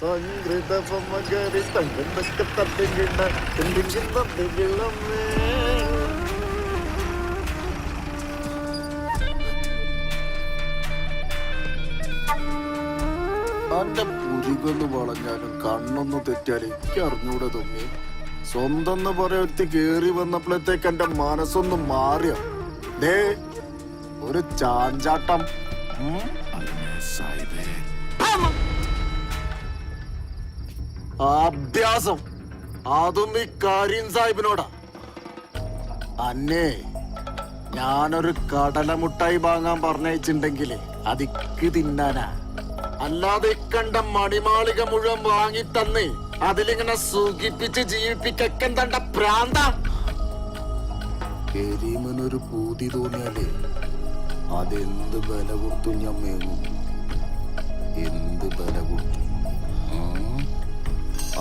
സംഗൃതമകരി തങ്കത്തൊക്കെ തട്ടുകിട തട്ടുകിളമേ. അന്റെ പുരികൊന്ന് വളഞ്ഞാലും കണ്ണൊന്ന് തെറ്റാലും എനിക്ക് അറിഞ്ഞൂടെ തോന്നി. സ്വന്തം പറയത്തി കേറി വന്നപ്പോഴത്തേക്ക് എന്റെ മനസ്സൊന്ന് മാറിയ ദേ ഒരു ചാഞ്ചാട്ടം. അഭ്യാസം അതും ഈ കരീം സാഹിബിനോടാ. അന്നേ ഞാനൊരു കടലമുട്ടായി വാങ്ങാൻ പറഞ്ഞയച്ചിണ്ടെങ്കില് അതിക്ക് തിന്നാനാ. അല്ലാതെ കണ്ട മണിമാളിക മുഴുവൻ വാങ്ങി തന്ന് അതിലിങ്ങനെ സുഖിപ്പിച്ച് ജീവിപ്പിക്കാൻ തണ്ട പ്രാന്ത. കരീമനൊരു പൂതി തോന്നിയാലേ അതെന്ത് ബല കൊടുത്തു ഞാൻ മേങ്ങും. എന്ത് ബല കൊടുത്തു.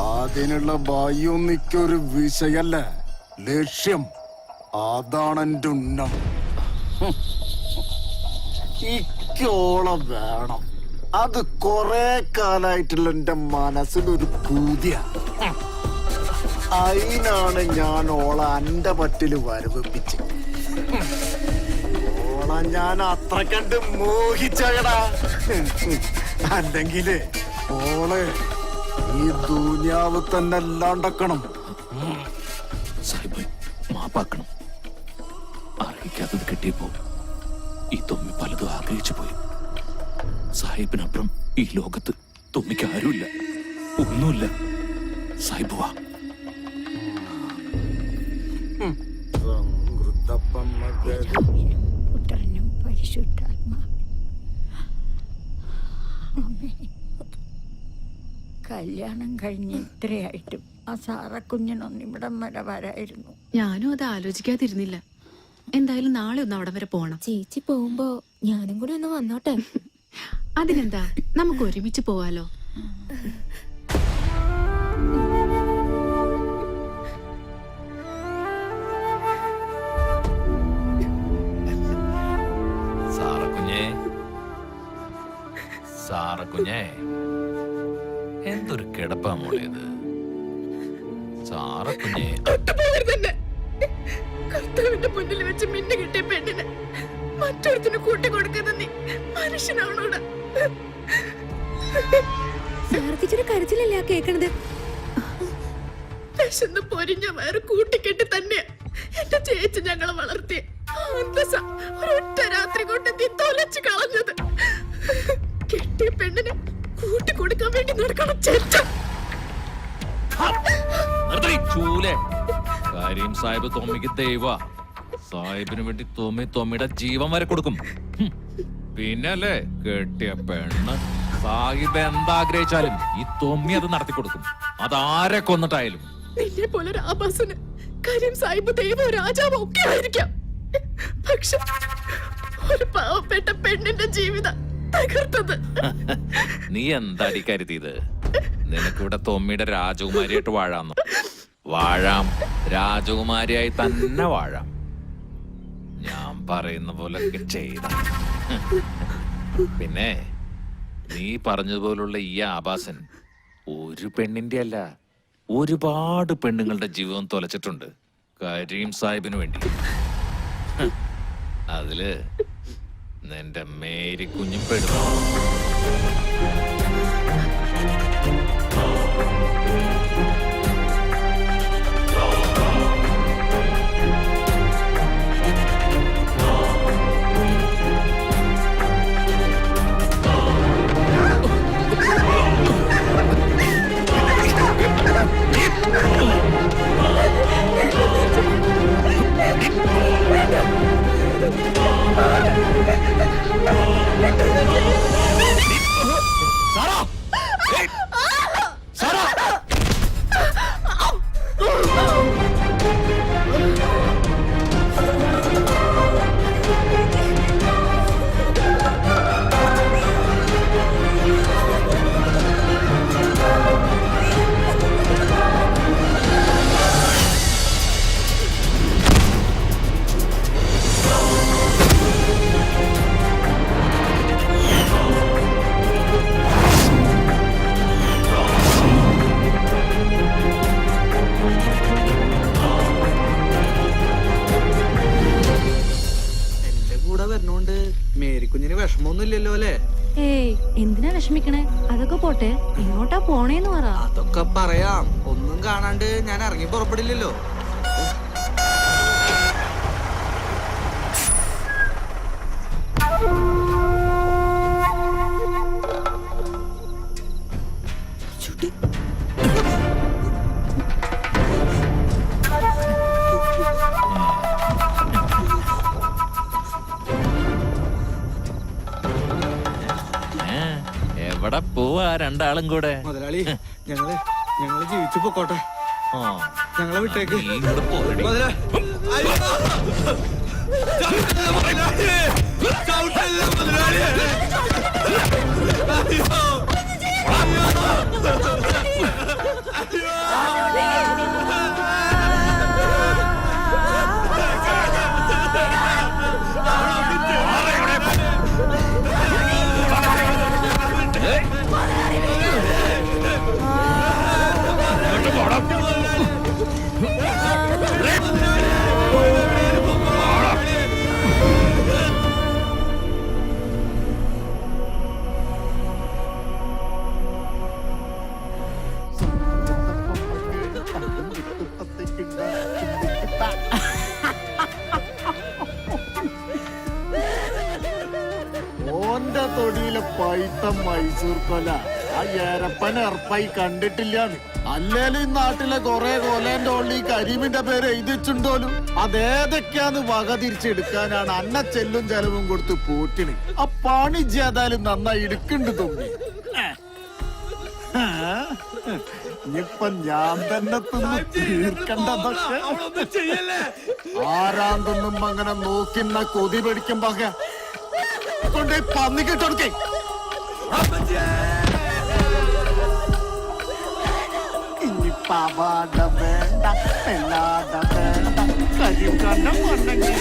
അതിനുള്ള ഭയൊന്നിക്കൊരു വിഷയല്ല, ലക്ഷ്യം. അതാണ് എന്റെ ഉന്നം. ഇക്കോളം വേണം. അത് കൊറേ കാലായിട്ടുള്ള എന്റെ മനസ്സിലൊരു പൂതിയ. അതിനാണ് ഞാൻ ഓളെ എന്റെ പറ്റില് വരവിപ്പിച്ച്. ഓളെ ഞാൻ അത്ര കണ്ട് മോഹിച്ചകടാ. അല്ലെങ്കില് ഓളെ ഈ ദുനിയാവ് തന്നെ അല്ലാണ്ടക്കണം. സാഹിബ് മാപ്പാക്കണം. അറിയിക്കാത്തത് കിട്ടിയപ്പോ ഈ തൊമ്മി പലതും ആഗ്രഹിച്ചു പോയി. സാഹിബിനപ്പുറം ഈ ലോകത്ത് തൊമ്മിക്ക് ആരുമില്ല, ഒന്നുമില്ല. സാഹിബ് വാ. കല്യാണം കഴിഞ്ഞ് ഇത്രയായിട്ടും ആ സാറക്കുഞ്ഞിനൊന്നും ഇവിടം വരെ വരായിരുന്നു. ഞാനും അത് ആലോചിക്കാതിരുന്നില്ല. എന്തായാലും നാളെ ഒന്ന് അവിടെ വരെ പോണം. ചേച്ചി പോകുമ്പോ ഞാനും കൂടി ഒന്ന് വന്നോട്ടെ. അതിനെന്താ, നമുക്ക് ഒരുമിച്ച് പോവാലോ. സാറക്കുഞ്ഞേ, എന്തൊരു കിടപ്പാ മോളേത്. സാറക്കുഞ്ഞേ, കർത്താവിന്റെ മുന്നിൽ വെച്ച് മിന്നു കിട്ടിയ പെണ്ണിന് മറ്റൊരുത്തിന് കൂട്ടിക്കൊടുക്കുന്ന നീ മനുഷ്യനാണോടാ? സാരഥിച്ചൊരു കരച്ചിലല്ലേ കേക്കണത്? വിശന്ന് പൊരിഞ്ഞ വയറ് കൂട്ടിക്കെട്ടി തന്നെയാ എന്റെ ചേച്ചി ഞങ്ങളെ വളർത്തിയ. ഒരൊറ്റ രാത്രി കൊണ്ട് നീ തൊലച്ചു കളഞ്ഞത്. കെട്ടിയ പെണ്ണിന് കൂട്ടിക്കൊടുക്കാൻ വേണ്ടി നടക്കണം ചേച്ച. കരീം സാഹിബ് തൊമ്മിക്ക് ദൈവ. സാഹിബിന് വേണ്ടി തൊമ്മിയുടെ ജീവൻ വരെ കൊടുക്കും. പിന്നല്ലേ കെട്ടിയ പെണ്ണ്. സാഹിബ് എന്താഗ്രഹിച്ചാലും ഈ തൊമ്മി അത് നടത്തി കൊടുക്കും. അതാരെ കൊന്നിട്ടായാലും. നിന്നെ പോലെ ഒരു ആഭാസന് കരീം സാഹിബ് ദൈവോ രാജാവോ ഒക്കെ ആയിരിക്കാം. പക്ഷെ ഒരു പാവപ്പെട്ട പെണ്ണിന്റെ ജീവിതം തകർത്തത്. നീ എന്താടി കരുതിയത്? നിനക്കിവിടെ തൊമ്മിയുടെ രാജകുമാരിയായിട്ട് വാഴാന്നു. വാഴാം, രാജകുമാരിയായി തന്നെ വാഴാം. ഞാൻ പറയുന്ന പോലൊക്കെ ചെയ്ത. പിന്നെ നീ പറഞ്ഞതുപോലുള്ള ഈ ആഭാസൻ ഒരു പെണ്ണിന്റെ അല്ല, ഒരുപാട് പെണ്ണുങ്ങളുടെ ജീവിതം തൊലച്ചിട്ടുണ്ട് കരീം സാഹിബിന് വേണ്ടി. അതില് നിന്റെ മേരി കുഞ്ഞും പെടുന്നു. വിഷമിക്കണേ? അതൊക്കെ പോട്ടെ, എങ്ങോട്ടാ പോണേന്ന് പറ. അതൊക്കെ പറയാം. ഒന്നും കാണാണ്ട് ഞാൻ ഇറങ്ങി പുറപ്പെടില്ലല്ലോ. എവിടെ പോവാ രണ്ടാളും കൂടെ? മുതലാളി, ഞങ്ങള് ജീവിച്ചു പൊക്കോട്ടെ. ആ, ഞങ്ങളെ വിട്ടേക്ക്. നീ ഇങ്ങോട്ട് പോരടി. മുതലാളി, അയ്യോ! ചവിട്ടല്ലേ മുതലാളി! ചവിട്ടല്ലേ മുതലാളി! ഓന്റെ തൊടിയിലെ പൈത്തം മൈസൂർ കൊല ആ ഏരപ്പൻ എറപ്പായി കണ്ടിട്ടില്ലാന്ന്. അല്ലേലും ഈ നാട്ടിലെ കൊറേ കൊലേന്റെ ഉള്ളിൽ ഈ കരീമിന്റെ പേര് എഴുതിച്ചുണ്ടോലും അതേതൊക്കെയാന്ന് വക തിരിച്ചെടുക്കാനാണ് അന്ന ചെല്ലും ചെലവും കൊടുത്ത് പൂട്ടിന്. ആ പണി ചെയ്താലും നന്നായി എടുക്കണ്ട് തോന്നി. ഇനിയിപ്പൊ ഞാൻ തന്നെ തിന്ന് തീർക്കണ്ടതൊക്കെ. ആരാന്തൊന്നും അങ്ങനെ നോക്കുന്ന കൊതി പിടിക്കുമ്പോ കൊണ്ടേ പന്നിക്കിട്ടൊടുക്കേ. ഇനിയിപ്പ അവാട വേണ്ട, പെല്ലാട വേണ്ട, കരിയും കണ്ണം കൊണ്ടെങ്കിൽ